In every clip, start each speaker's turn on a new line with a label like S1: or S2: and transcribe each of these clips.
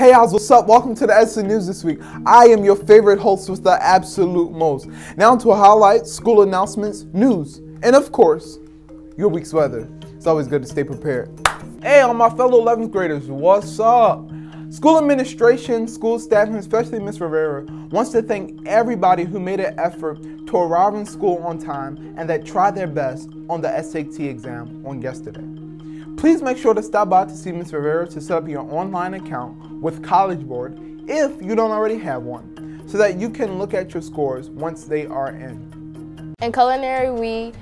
S1: Hey, what's up? Welcome to the Edison News this week. I am your favorite host with the absolute most. Now to highlights, school announcements, news, and of course, your week's weather. It's always good to stay prepared. Hey, all my fellow 11th graders, what's up? School administration, school staff, and especially Ms. Rivera wants to thank everybody who made an effort to arrive in school on time and that tried their best on the SAT exam on yesterday. Please make sure to stop by to see Ms. Rivera to set up your online account with College Board if you don't already have one, so that you can look at your scores once they are in.
S2: In culinary, we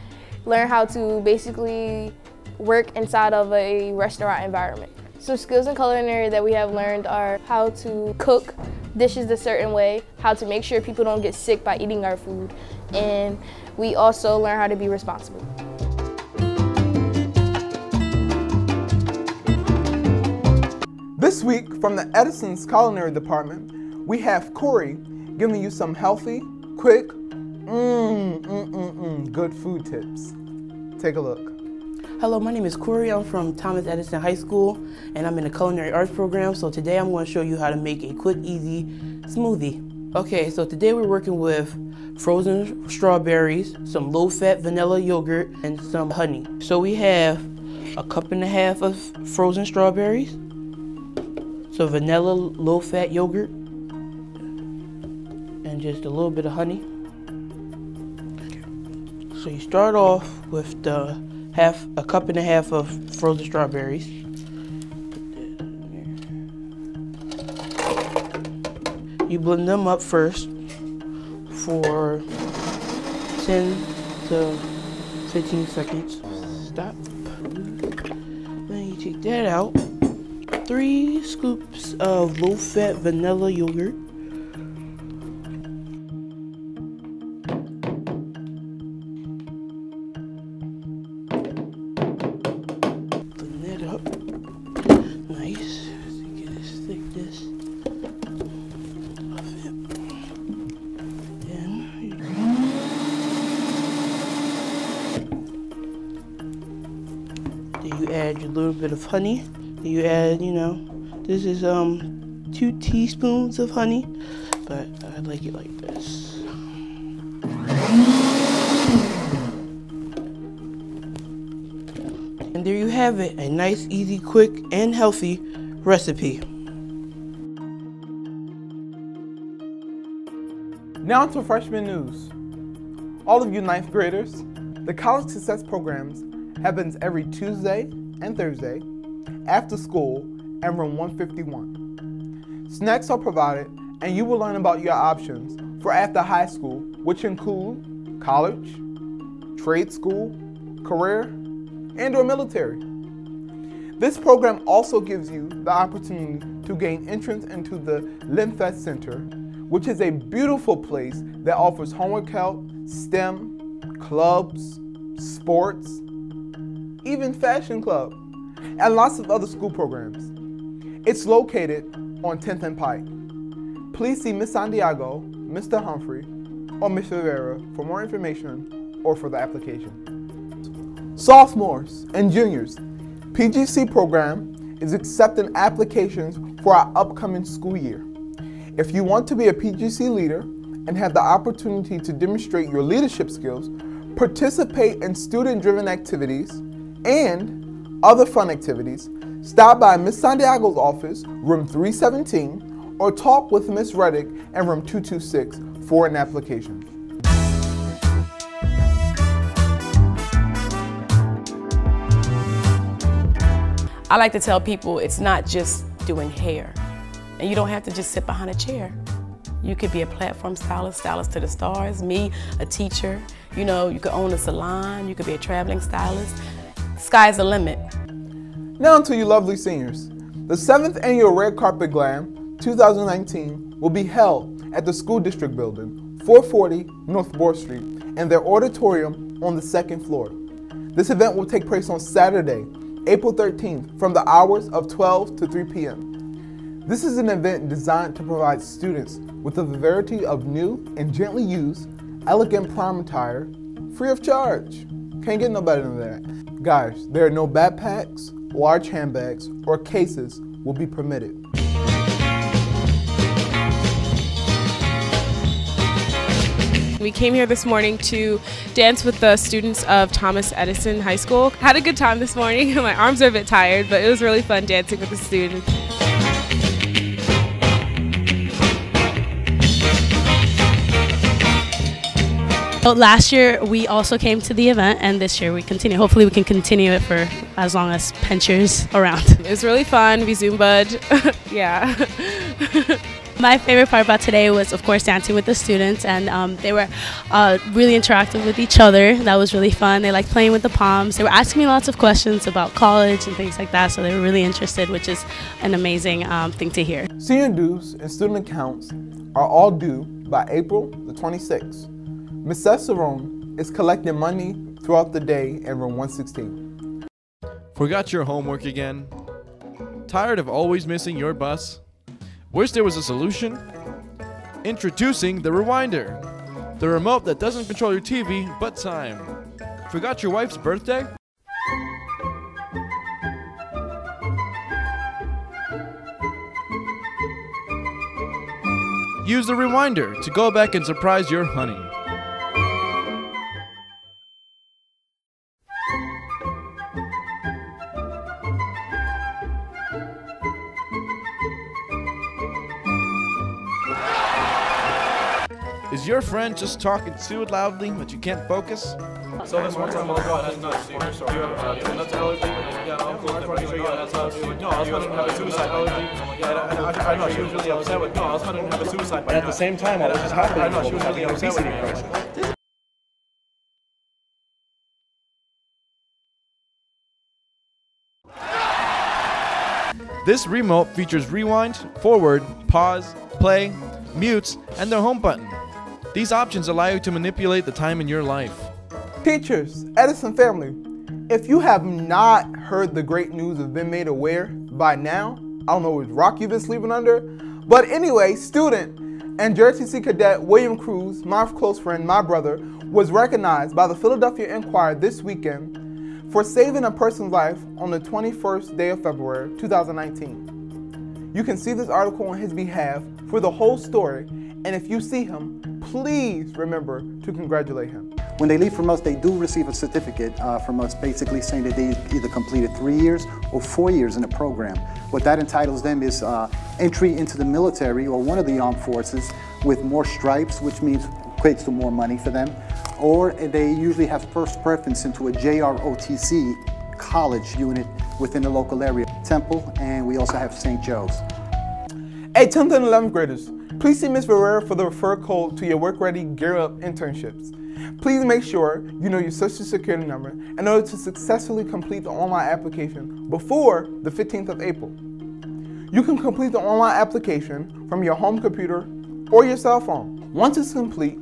S2: learn how to basically work inside of a restaurant environment. Some skills in culinary that we have learned are how to cook dishes a certain way, how to make sure people don't get sick by eating our food, and we also learn how to be responsible.
S1: This week, from the Edison's culinary department, we have Corey giving you some healthy, quick, good food tips. Take a look.
S3: Hello, my name is Corey. I'm from Thomas Edison High School, and I'm in the culinary arts program. So today I'm going to show you how to make a quick, easy smoothie. Okay, so today we're working with frozen strawberries, some low-fat vanilla yogurt, and some honey. So we have a cup and a half of frozen strawberries, so vanilla low-fat yogurt, and just a little bit of honey. So you start off with a cup and a half of frozen strawberries. You blend them up first for 10 to 15 seconds. Stop. Then you take that out. 3 scoops of low-fat vanilla yogurt. Blend that up. Nice. Get this thickness of it. Then you add your little bit of honey. You add, this is 2 teaspoons of honey, but I like it like this. And there you have it, a nice, easy, quick, and healthy recipe.
S1: Now to freshman news. All of you 9th graders, the College Success Programs happens every Tuesday and Thursday after school in room 151. Snacks are provided and you will learn about your options for after high school, which include college, trade school, career, and/or military. This program also gives you the opportunity to gain entrance into the Limfest Center, which is a beautiful place that offers homework help, STEM, clubs, sports, even fashion club, and lots of other school programs. It's located on 10th and Pike. Please see Ms. Santiago, Mr. Humphrey, or Ms. Rivera for more information or for the application. Sophomores and juniors, PGC program is accepting applications for our upcoming school year. If you want to be a PGC leader and have the opportunity to demonstrate your leadership skills, participate in student-driven activities, and other fun activities, stop by Ms. Santiago's office, room 317, or talk with Ms. Reddick in room 226 for an application.
S4: I like to tell people it's not just doing hair. And you don't have to just sit behind a chair. You could be a platform stylist, stylist to the stars, me, a teacher. You could own a salon, you could be a traveling stylist. Sky's the limit.
S1: Now to you lovely seniors. The 7th Annual Red Carpet Glam 2019 will be held at the School District Building, 440 North Board Street, in their auditorium on the 2nd floor. This event will take place on Saturday, April 13th, from the hours of 12 to 3 p.m. This is an event designed to provide students with a variety of new and gently used, elegant prom attire, free of charge. Can't get no better than that. Guys, there are no backpacks, large handbags, or cases will be permitted.
S5: we came here this morning to dance with the students of Thomas Edison High School. Had a good time this morning. My arms are a bit tired, but it was really fun dancing with the students.
S6: Last year we also came to the event, and this year we continue. Hopefully we can continue it for as long as Pencher's around.
S5: It was really fun. We Zumbaed. Yeah.
S6: My favorite part about today was, of course, dancing with the students, and they were really interactive with each other. That was really fun. They liked playing with the palms. They were asking me lots of questions about college and things like that, so they were really interested, which is an amazing thing to hear.
S1: Senior dues and student accounts are all due by April the 26th. Ms. Cesarone is collecting money throughout the day in room 116.
S7: Forgot your homework again? Tired of always missing your bus? Wish there was a solution? Introducing the Rewinder, the remote that doesn't control your TV but time. Forgot your wife's birthday? Use the Rewinder to go back and surprise your honey. Is your friend just talking too loudly that you can't focus?
S8: So this one time I'll go out and nuts. Do you have nuts allergy? Yeah, of course. No, I was planning to have a suicide allergy. I know she was really upset with. No, I was planning to have a suicide. But at the same time, all this is happening. I know she was having an obesity crisis.
S7: This remote features rewind, forward, pause, play, mutes, and the home button. These options allow you to manipulate the time in your life.
S1: Teachers, Edison family, if you have not heard the great news of been made aware by now, I don't know which rock you've been sleeping under, but anyway, student and JRTC cadet William Cruz, my close friend, my brother, was recognized by the Philadelphia Inquirer this weekend for saving a person's life on the 21st day of February 2019. You can see this article on his behalf for the whole story, and if you see him, please remember to congratulate him.
S9: When they leave from us, they do receive a certificate from us basically saying that they either completed 3 years or 4 years in the program. What that entitles them is entry into the military or one of the armed forces with more stripes, which means equates to more money for them, or they usually have first preference into a JROTC college unit within the local area, Temple, and we also have St. Joe's.
S1: Hey, 10th and 11th graders, please see Ms. Ferreira for the referral code to your Work Ready Gear Up internships. Please make sure you know your social security number in order to successfully complete the online application before the 15th of April. You can complete the online application from your home computer or your cell phone. Once it's complete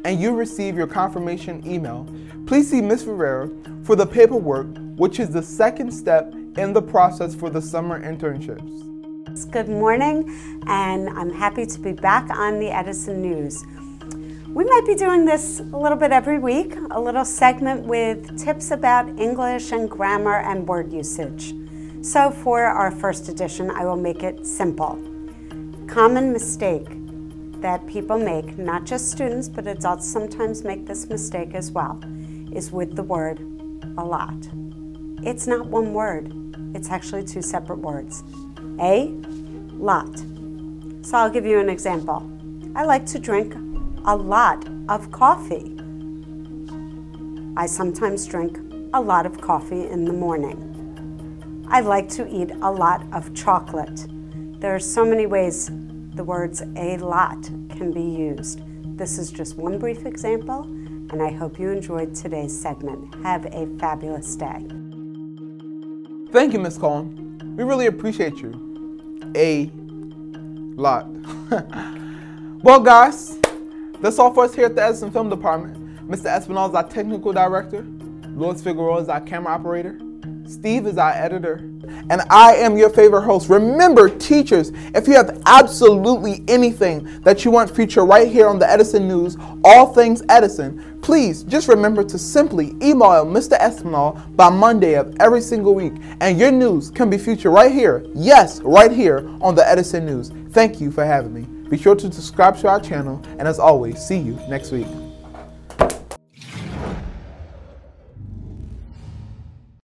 S1: and you receive your confirmation email, please see Ms. Ferreira for the paperwork, which is the second step in the process for the summer internships.
S10: Good morning, and I'm happy to be back on the Edison News. We might be doing this a little bit every week, a little segment with tips about English and grammar and word usage. So for our first edition, I will make it simple. Common mistake that people make, not just students, but adults sometimes make this mistake as well, is with the word a lot. It's not one word, it's actually two separate words. A lot. So I'll give you an example. I like to drink a lot of coffee. I sometimes drink a lot of coffee in the morning. I like to eat a lot of chocolate. There are so many ways the words a lot can be used. This is just one brief example, and I hope you enjoyed today's segment. Have a fabulous day.
S1: Thank you, Ms. Cohen. We really appreciate you. A lot. Well, guys, that's all for us here at the Edison Film Department. Mr. Espinal is our technical director. Louis Figueroa is our camera operator. Steve is our editor. And I am your favorite host. Remember, teachers, if you have absolutely anything that you want featured right here on the Edison News, all things Edison, please just remember to simply email Mr. Espinal by Monday of every single week. And your news can be featured right here. Yes, right here on the Edison News. Thank you for having me. Be sure to subscribe to our channel. And as always, see you next week.